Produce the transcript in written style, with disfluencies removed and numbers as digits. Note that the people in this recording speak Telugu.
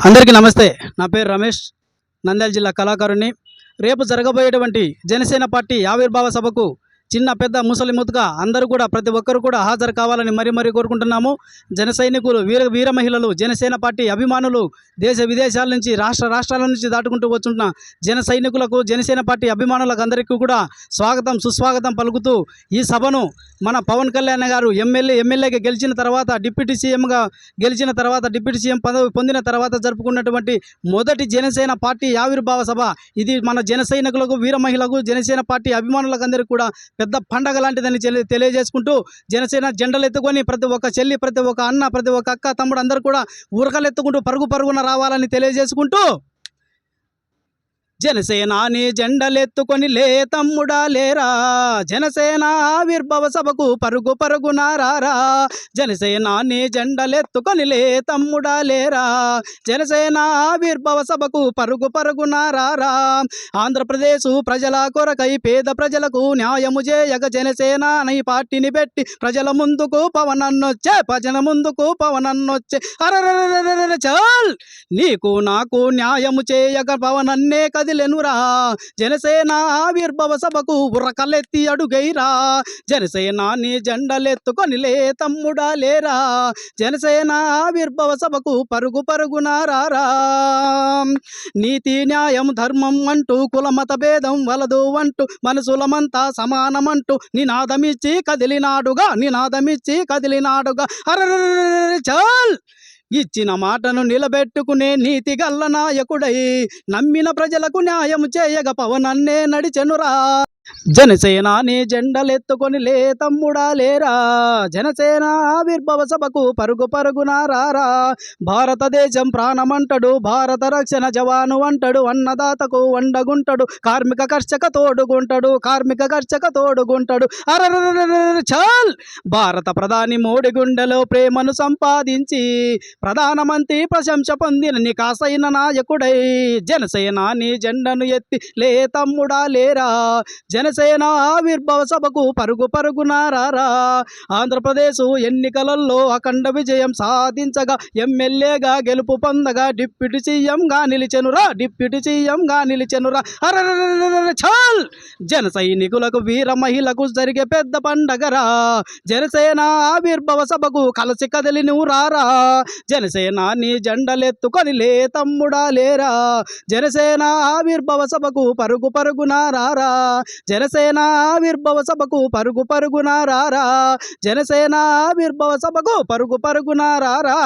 అందరికీ నమస్తే. నా పేరు రమేష్, నంద్యాల జిల్లా కళాకారుణ్ణి. రేపు జరగబోయేటువంటి జనసేన పార్టీ ఆవిర్భావ సభకు చిన్న పెద్ద ముసలి ముతుక అందరూ కూడా ప్రతి ఒక్కరు కూడా హాజరు కావాలని మరీ కోరుకుంటున్నాము. జన సైనికులు, వీర మహిళలు, జనసేన పార్టీ అభిమానులు, దేశ విదేశాల నుంచి రాష్ట్రాల నుంచి దాటుకుంటూ వచ్చుంటున్న జన సైనికులకు, జనసేన పార్టీ అభిమానులకు అందరికీ కూడా స్వాగతం సుస్వాగతం పలుకుతూ ఈ సభను మన పవన్ కళ్యాణ్ గారు ఎమ్మెల్యేగా గెలిచిన తర్వాత, డిప్యూటీ సీఎంగా గెలిచిన తర్వాత, డిప్యూటీ సీఎం పదవి పొందిన తర్వాత జరుపుకున్నటువంటి మొదటి జనసేన పార్టీ ఆవిర్భావ సభ ఇది. మన జన సైనికులకు, వీర మహిళలకు, జనసేన పార్టీ అభిమానులకు అందరికీ కూడా పెద్ద పండగ లాంటిదని తెలియజేసుకుంటూ, జనసేన జెండలు ఎత్తుకొని ప్రతి ఒక్క చెల్లి, ప్రతి ఒక్క అన్న, ప్రతి ఒక్క అక్క, తమ్ముడు అందరూ కూడా ఉరకలు ఎత్తుకుంటూ పరుగున రావాలని తెలియజేసుకుంటూ, జనసేనాని జెండలెత్తుకొని లే తమ్ముడా లేరా, జనసేన ఆవిర్భవ సభకు పరుగున రారా, జనసేనాని జెండలెత్తుకొని లే తమ్ముడా లేరా, జనసేన ఆవిర్భవ సభకు పరుగున రారా. ఆంధ్రప్రదేశ్ ప్రజల కొరకై పేద ప్రజలకు న్యాయము చేయగ జనసేన అనే పార్టీని పెట్టి ప్రజల ముందుకు పవనన్నొచ్చే, అరరరరరర చాల్ నీకు నాకు న్యాయము చేయగ పవనన్నే కదిలెనురా, జనసేన ఆవిర్భవ సభకు ఉరకలెత్తి అడుగైరా, జనసేనాని జెండలెత్తుకొని లే తమ్ముడా లేరా, జనసేన ఆవిర్భవ సభకు పరుగున రారా. నీతి న్యాయం ధర్మం అంటూ కులమత భేదం వలదు అంటూ మనసులమంతా సమానమంటూ నినాదమిచ్చి కదిలినాడుగా, అరరరరరర చాల్ ఇచ్చిన మాటను నిలబెట్టుకునే నీతి గల్ల నాయకుడై నమ్మిన ప్రజలకు న్యాయం చేయగ పవనన్నే నడిచెనురా, జనసేనాని జెండలెత్తుకొని లే తమ్ముడా లేరా, జనసేన ఆవిర్భవ సభకు పరుగున రారా. భారతదేశం ప్రాణమంటడు, భారత రక్షణ జవాను అంటడు, అన్నదాతకు వండగుంటడు, కార్మిక కర్షక తోడుగుంటడు, అరరరరరర చాల్ భారత ప్రధాని మోడీ గుండెలో ప్రేమను సంపాదించి ప్రధానమంత్రి ప్రశంస పొందిన నికాసైన నాయకుడై జనసేనాని జెండను ఎత్తి లే తమ్ముడా లేరా, జనసేన ఆవిర్భవ సభకు పరుగున రారా. ఆంధ్రప్రదేశ్ ఎన్నికలలో అఖండ విజయం సాధించగా ఎమ్మెల్యేగా గెలుపు పొందగా డిప్యూటీ సీఎంగా నిలిచెనురా, అరరరరరర చాల్ జన సైనికులకు, వీర మహిళలకు జరిగే పెద్ద పండగరా, జనసేన ఆవిర్భవ సభకు కలిసి కదిలి నువ్వు రారా, జనసేనాని జెండలెత్తుకొని లే తమ్ముడా లేరా, జనసేన ఆవిర్భవ సభకు పరుగున రారా, జనసేన ఆవిర్భవ సభకు పరుగున రారా, జనసేన ఆవిర్భవ సభకు పరుగున రారా.